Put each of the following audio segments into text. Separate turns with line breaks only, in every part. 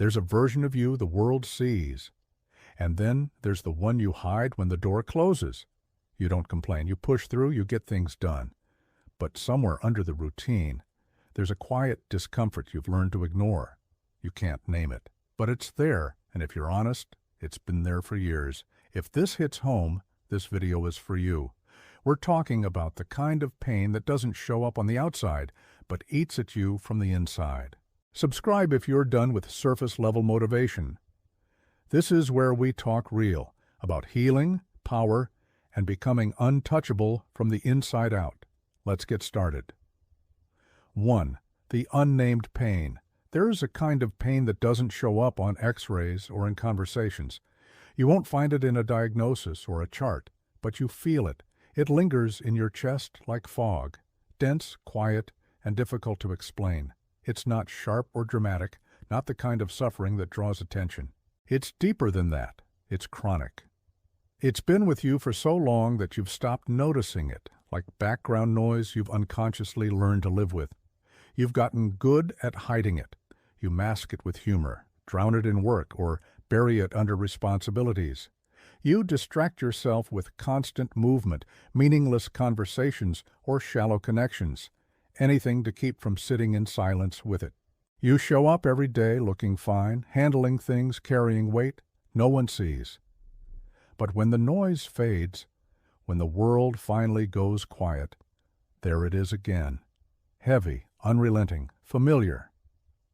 There's a version of you the world sees. And then there's the one you hide when the door closes. You don't complain. You push through, you get things done. But somewhere under the routine, there's a quiet discomfort you've learned to ignore. You can't name it. But it's there, and if you're honest, it's been there for years. If this hits home, this video is for you. We're talking about the kind of pain that doesn't show up on the outside, but eats at you from the inside. Subscribe if you're done with surface-level motivation. This is where we talk real, about healing, power, and becoming untouchable from the inside out. Let's get started. 1. The unnamed pain. There is a kind of pain that doesn't show up on x-rays or in conversations. You won't find it in a diagnosis or a chart, but you feel it. It lingers in your chest like fog, dense, quiet, and difficult to explain. It's not sharp or dramatic, not the kind of suffering that draws attention. It's deeper than that. It's chronic. It's been with you for so long that you've stopped noticing it, like background noise you've unconsciously learned to live with. You've gotten good at hiding it. You mask it with humor, drown it in work, or bury it under responsibilities. You distract yourself with constant movement, meaningless conversations, or shallow connections, anything to keep from sitting in silence with it. You show up every day looking fine, handling things, carrying weight. No one sees. But when the noise fades, when the world finally goes quiet, there it is again. Heavy, unrelenting, familiar.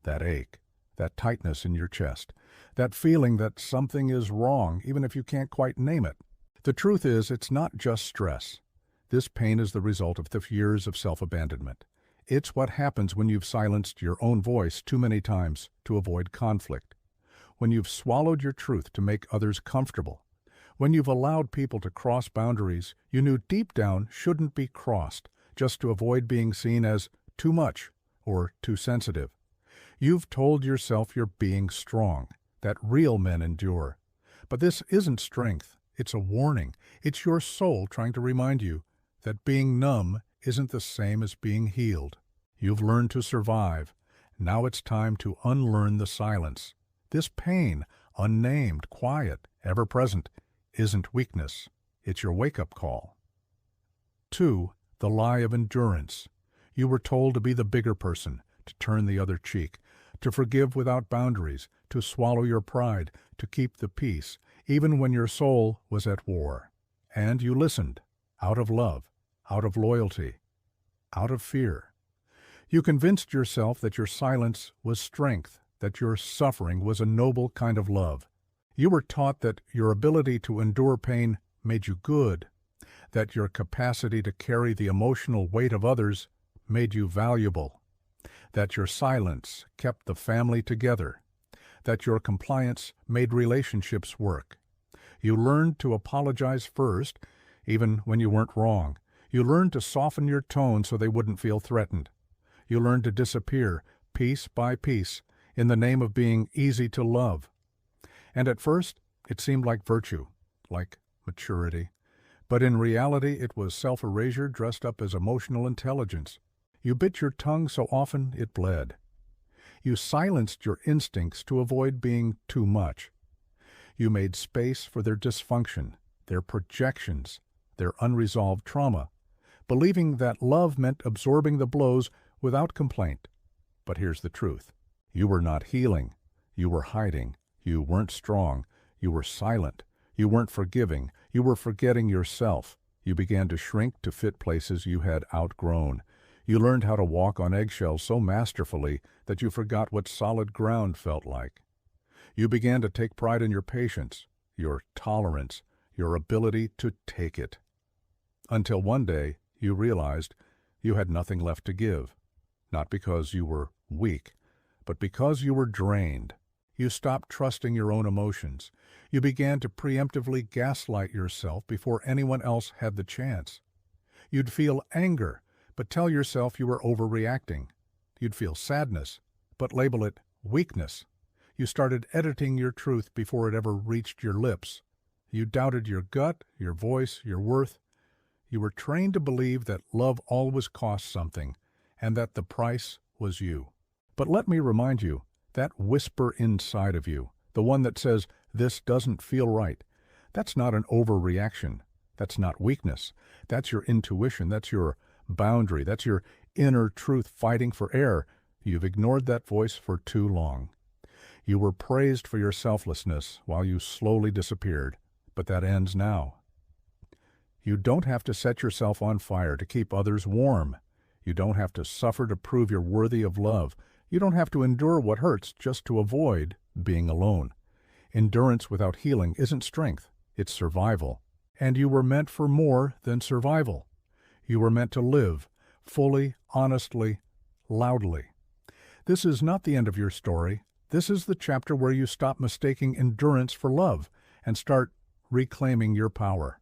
That ache, that tightness in your chest, that feeling that something is wrong, even if you can't quite name it. The truth is, it's not just stress. This pain is the result of the years of self-abandonment. It's what happens when you've silenced your own voice too many times to avoid conflict. When you've swallowed your truth to make others comfortable. When you've allowed people to cross boundaries you knew deep down shouldn't be crossed, just to avoid being seen as too much or too sensitive. You've told yourself you're being strong, that real men endure. But this isn't strength, it's a warning. It's your soul trying to remind you that being numb isn't the same as being healed. You've learned to survive. Now it's time to unlearn the silence. This pain, unnamed, quiet, ever-present, isn't weakness. It's your wake-up call. 2. The lie of endurance. You were told to be the bigger person, to turn the other cheek, to forgive without boundaries, to swallow your pride, to keep the peace, even when your soul was at war. And you listened, out of love, out of loyalty, out of fear. You convinced yourself that your silence was strength, that your suffering was a noble kind of love. You were taught that your ability to endure pain made you good, that your capacity to carry the emotional weight of others made you valuable, that your silence kept the family together, that your compliance made relationships work. You learned to apologize first, even when you weren't wrong. You learned to soften your tone so they wouldn't feel threatened. You learned to disappear, piece by piece, in the name of being easy to love. And at first, it seemed like virtue, like maturity. But in reality, it was self-erasure dressed up as emotional intelligence. You bit your tongue so often it bled. You silenced your instincts to avoid being too much. You made space for their dysfunction, their projections, their unresolved trauma, believing that love meant absorbing the blows without complaint. But here's the truth. You were not healing. You were hiding. You weren't strong. You were silent. You weren't forgiving. You were forgetting yourself. You began to shrink to fit places you had outgrown. You learned how to walk on eggshells so masterfully that you forgot what solid ground felt like. You began to take pride in your patience, your tolerance, your ability to take it. Until one day you realized you had nothing left to give, not because you were weak, but because you were drained. You stopped trusting your own emotions. You began to preemptively gaslight yourself before anyone else had the chance. You'd feel anger, but tell yourself you were overreacting. You'd feel sadness, but label it weakness. You started editing your truth before it ever reached your lips. You doubted your gut, your voice, your worth. You were trained to believe that love always costs something, and that the price was you. But let me remind you That whisper inside of you, the one that says, "This doesn't feel right," that's not an overreaction. That's not weakness. That's your intuition. That's your boundary. That's your inner truth fighting for air. You've ignored that voice for too long. You were praised for your selflessness while you slowly disappeared, but that ends now. You don't have to set yourself on fire to keep others warm. You don't have to suffer to prove you're worthy of love. You don't have to endure what hurts just to avoid being alone. Endurance without healing isn't strength, it's survival. And you were meant for more than survival. You were meant to live, fully, honestly, loudly. This is not the end of your story. This is the chapter where you stop mistaking endurance for love and start reclaiming your power.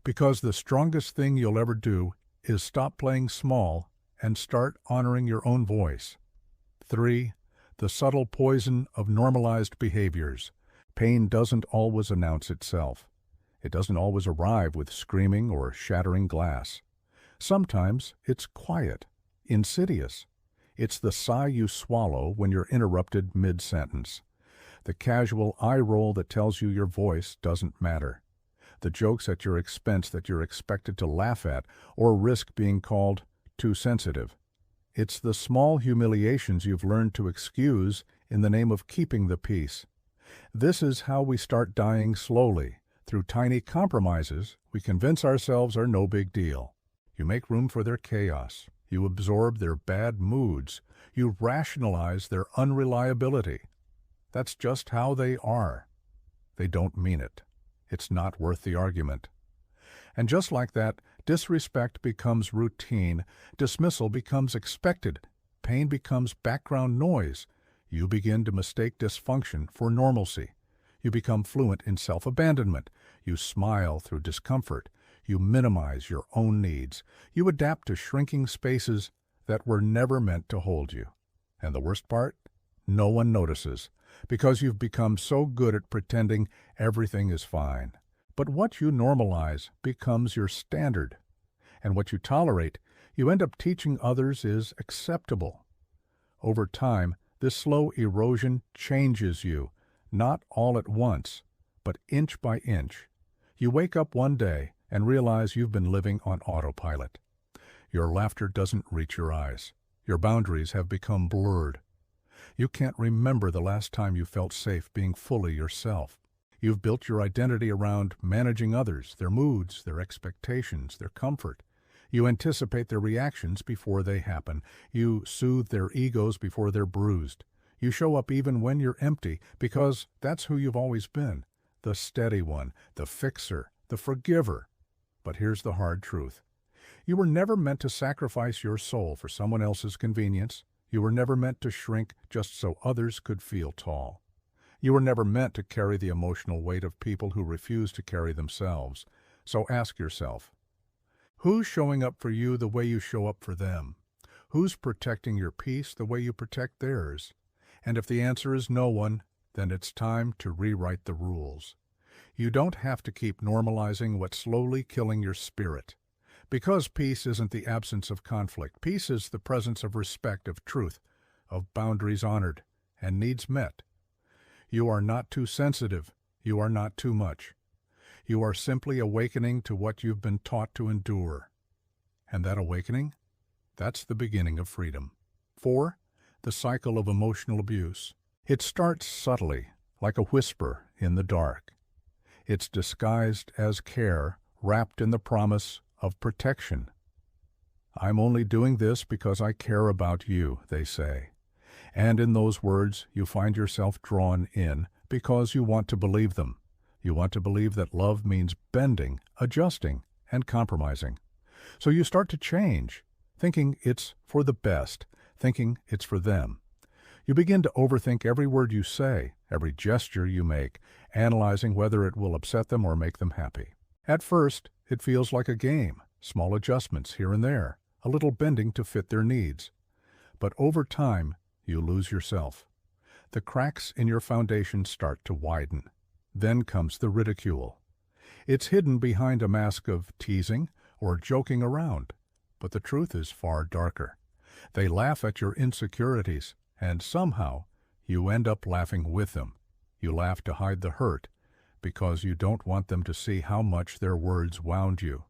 Because the strongest thing you'll ever do is stop playing small and start honoring your own voice. 3. The subtle poison of normalized behaviors. Pain doesn't always announce itself. It doesn't always arrive with screaming or shattering glass. Sometimes it's quiet, insidious. It's the sigh you swallow when you're interrupted mid-sentence. The casual eye roll that tells you your voice doesn't matter. The jokes at your expense that you're expected to laugh at or risk being called too sensitive. It's the small humiliations you've learned to excuse in the name of keeping the peace. This is how we start dying slowly. Through tiny compromises, we convince ourselves are no big deal. You make room for their chaos. You absorb their bad moods. You rationalize their unreliability. That's just how they are. They don't mean it. It's not worth the argument. And just like that, disrespect becomes routine. Dismissal becomes expected. Pain becomes background noise. You begin to mistake dysfunction for normalcy. You become fluent in self-abandonment. You smile through discomfort. You minimize your own needs. You adapt to shrinking spaces that were never meant to hold you. And the worst part? No one notices, because you've become so good at pretending everything is fine. But what you normalize becomes your standard. And what you tolerate, you end up teaching others is acceptable. Over time, this slow erosion changes you, not all at once, but inch by inch. You wake up one day and realize you've been living on autopilot. Your laughter doesn't reach your eyes. Your boundaries have become blurred. You can't remember the last time you felt safe being fully yourself. You've built your identity around managing others, their moods, their expectations, their comfort. You anticipate their reactions before they happen. You soothe their egos before they're bruised. You show up even when you're empty, because that's who you've always been. The steady one, the fixer, the forgiver. But here's the hard truth. You were never meant to sacrifice your soul for someone else's convenience. You were never meant to shrink just so others could feel tall. You were never meant to carry the emotional weight of people who refuse to carry themselves. So ask yourself, who's showing up for you the way you show up for them? Who's protecting your peace the way you protect theirs? And if the answer is no one, then it's time to rewrite the rules. You don't have to keep normalizing what's slowly killing your spirit. Because peace isn't the absence of conflict. Peace is the presence of respect, of truth, of boundaries honored, and needs met. You are not too sensitive. You are not too much. You are simply awakening to what you've been taught to endure. And that awakening? That's the beginning of freedom. 4. The cycle of emotional abuse. It starts subtly, like a whisper in the dark. It's disguised as care, wrapped in the promise of protection. I'm only doing this because I care about you, they say. And in those words, you find yourself drawn in because you want to believe them. You want to believe that love means bending, adjusting, and compromising. So you start to change, thinking it's for the best, thinking it's for them. You begin to overthink every word you say, every gesture you make, analyzing whether it will upset them or make them happy. At first, it feels like a game, small adjustments here and there, a little bending to fit their needs. But over time, you lose yourself. The cracks in your foundation start to widen. Then comes the ridicule. It's hidden behind a mask of teasing or joking around, but the truth is far darker. They laugh at your insecurities, and somehow You end up laughing with them. You laugh to hide the hurt, because you don't want them to see how much their words wound you.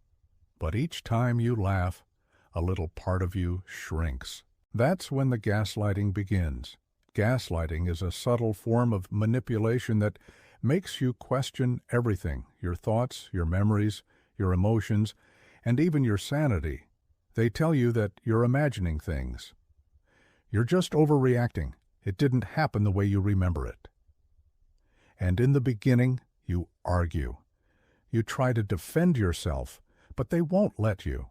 But each time you laugh, a little part of you shrinks. That's when the gaslighting begins. Gaslighting is a subtle form of manipulation that makes you question everything: your thoughts, your memories, your emotions, and even your sanity. They tell you that you're imagining things. You're just overreacting. It didn't happen the way you remember it. And in the beginning, you argue. You try to defend yourself, but they won't let you.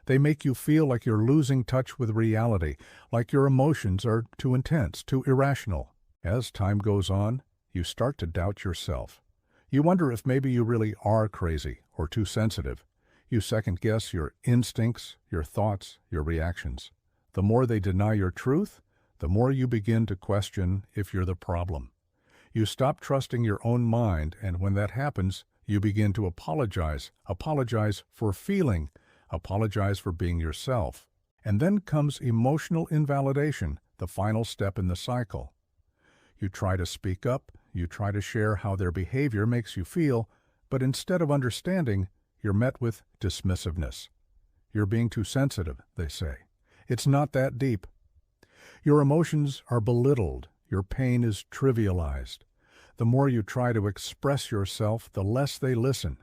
They make you feel like you're losing touch with reality, like your emotions are too intense, too irrational. As time goes on, you start to doubt yourself. You wonder if maybe you really are crazy or too sensitive. You second-guess your instincts, your thoughts, your reactions. The more they deny your truth, the more you begin to question if you're the problem. You stop trusting your own mind, and when that happens, you begin to apologize. Apologize for feeling. Apologize for being yourself. And then comes emotional invalidation, the final step in the cycle. You try to speak up, you try to share how their behavior makes you feel, but instead of understanding, you're met with dismissiveness. You're being too sensitive, they say. It's not that deep. Your emotions are belittled. Your pain is trivialized. The more you try to express yourself, the less they listen.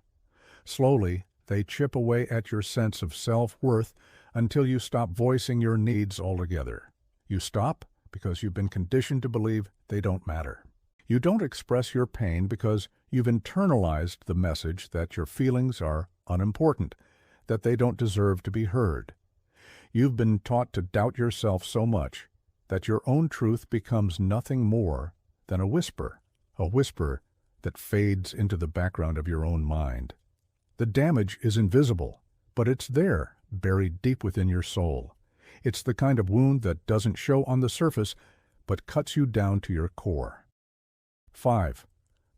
Slowly, they chip away at your sense of self-worth until you stop voicing your needs altogether. You stop because you've been conditioned to believe they don't matter. You don't express your pain because you've internalized the message that your feelings are unimportant, that they don't deserve to be heard. You've been taught to doubt yourself so much that your own truth becomes nothing more than a whisper that fades into the background of your own mind. The damage is invisible, but it's there, buried deep within your soul. It's the kind of wound that doesn't show on the surface, but cuts you down to your core. 5.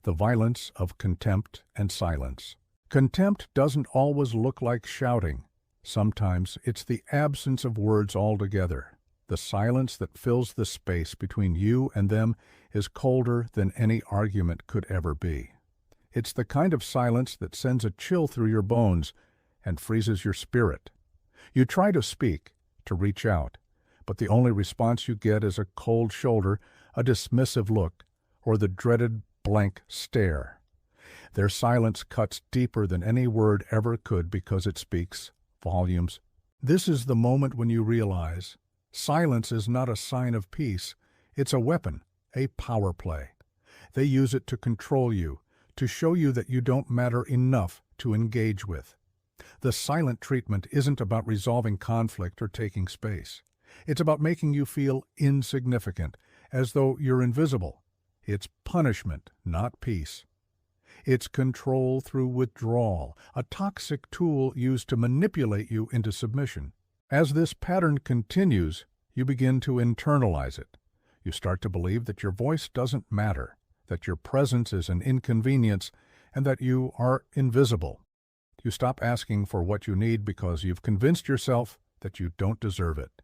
The violence of contempt and silence. Contempt doesn't always look like shouting. Sometimes it's the absence of words altogether. The silence that fills the space between you and them is colder than any argument could ever be. It's the kind of silence that sends a chill through your bones and freezes your spirit. You try to speak, to reach out, but the only response you get is a cold shoulder, a dismissive look, or the dreaded blank stare. Their silence cuts deeper than any word ever could because it speaks volumes. This is the moment when you realize silence is not a sign of peace. It's a weapon, a power play. They use it to control you, to show you that you don't matter enough to engage with. The silent treatment isn't about resolving conflict or taking space. It's about making you feel insignificant, as though you're invisible. It's punishment, not peace. It's control through withdrawal, a toxic tool used to manipulate you into submission. As this pattern continues, you begin to internalize it. You start to believe that your voice doesn't matter, that your presence is an inconvenience, and that you are invisible. You stop asking for what you need because you've convinced yourself that you don't deserve it.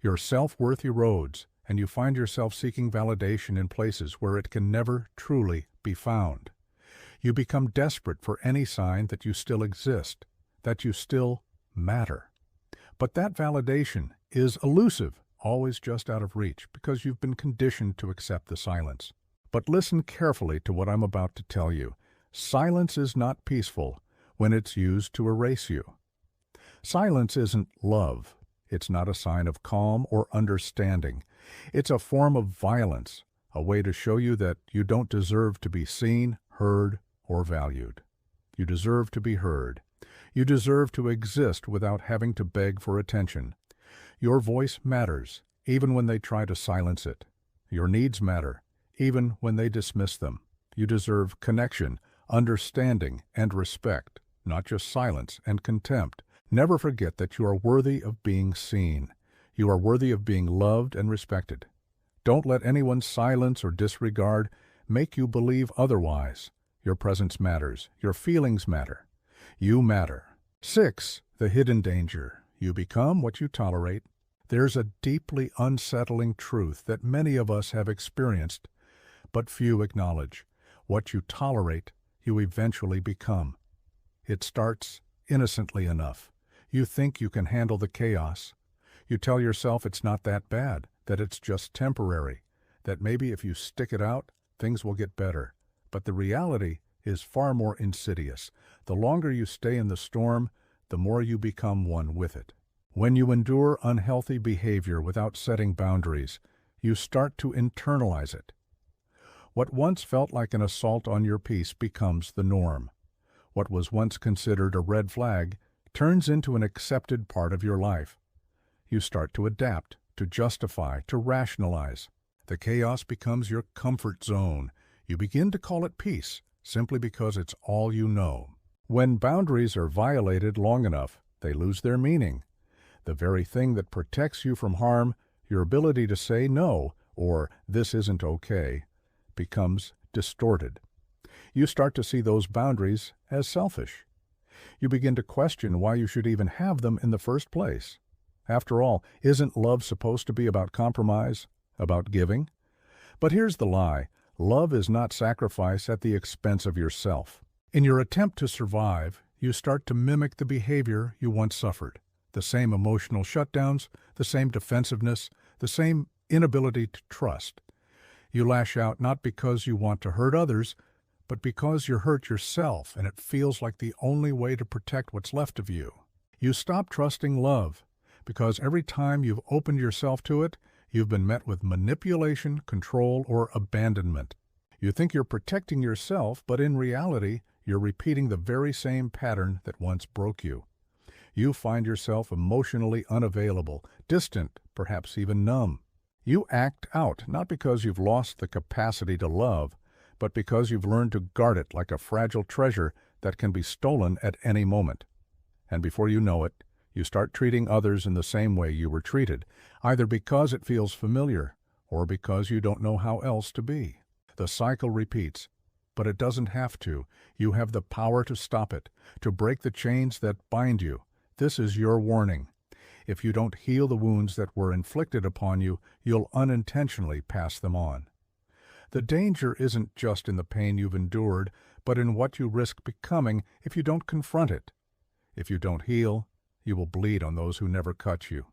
Your self-worth erodes, and you find yourself seeking validation in places where it can never truly be found. You become desperate for any sign that you still exist, that you still matter. But that validation is elusive, always just out of reach, because you've been conditioned to accept the silence. But listen carefully to what I'm about to tell you. Silence is not peaceful when it's used to erase you. Silence isn't love. It's not a sign of calm or understanding. It's a form of violence, a way to show you that you don't deserve to be seen, heard, or valued. You deserve to be heard. You deserve to exist without having to beg for attention. Your voice matters, even when they try to silence it. Your needs matter, even when they dismiss them. You deserve connection, understanding, and respect, not just silence and contempt. Never forget that you are worthy of being seen. You are worthy of being loved and respected. Don't let anyone's silence or disregard make you believe otherwise. Your presence matters. Your feelings matter. You matter. 6. The hidden danger. You become what you tolerate. There's a deeply unsettling truth that many of us have experienced, but few acknowledge. What you tolerate, you eventually become. It starts innocently enough. You think you can handle the chaos. You tell yourself it's not that bad, that it's just temporary, that maybe if you stick it out, things will get better. But the reality is far more insidious. The longer you stay in the storm, the more you become one with it. When you endure unhealthy behavior without setting boundaries, you start to internalize it. What once felt like an assault on your peace becomes the norm. What was once considered a red flag turns into an accepted part of your life. You start to adapt, to justify, to rationalize. The chaos becomes your comfort zone. You begin to call it peace, simply because it's all you know. When boundaries are violated long enough, they lose their meaning. The very thing that protects you from harm, your ability to say no, or this isn't okay, becomes distorted. You start to see those boundaries as selfish. You begin to question why you should even have them in the first place. After all, isn't love supposed to be about compromise, about giving? But here's the lie. Love is not sacrifice at the expense of yourself. In your attempt to survive, you start to mimic the behavior you once suffered. The same emotional shutdowns, the same defensiveness, the same inability to trust. You lash out not because you want to hurt others, but because you're hurt yourself and it feels like the only way to protect what's left of you. You stop trusting love because every time you've opened yourself to it, you've been met with manipulation, control, or abandonment. You think you're protecting yourself, but in reality, you're repeating the very same pattern that once broke you. You find yourself emotionally unavailable, distant, perhaps even numb. You act out, not because you've lost the capacity to love, but because you've learned to guard it like a fragile treasure that can be stolen at any moment. And before you know it, you start treating others in the same way you were treated, either because it feels familiar or because you don't know how else to be. The cycle repeats, but it doesn't have to. You have the power to stop it, to break the chains that bind you. This is your warning. If you don't heal the wounds that were inflicted upon you, you'll unintentionally pass them on. The danger isn't just in the pain you've endured, but in what you risk becoming if you don't confront it. If you don't heal, you will bleed on those who never cut you.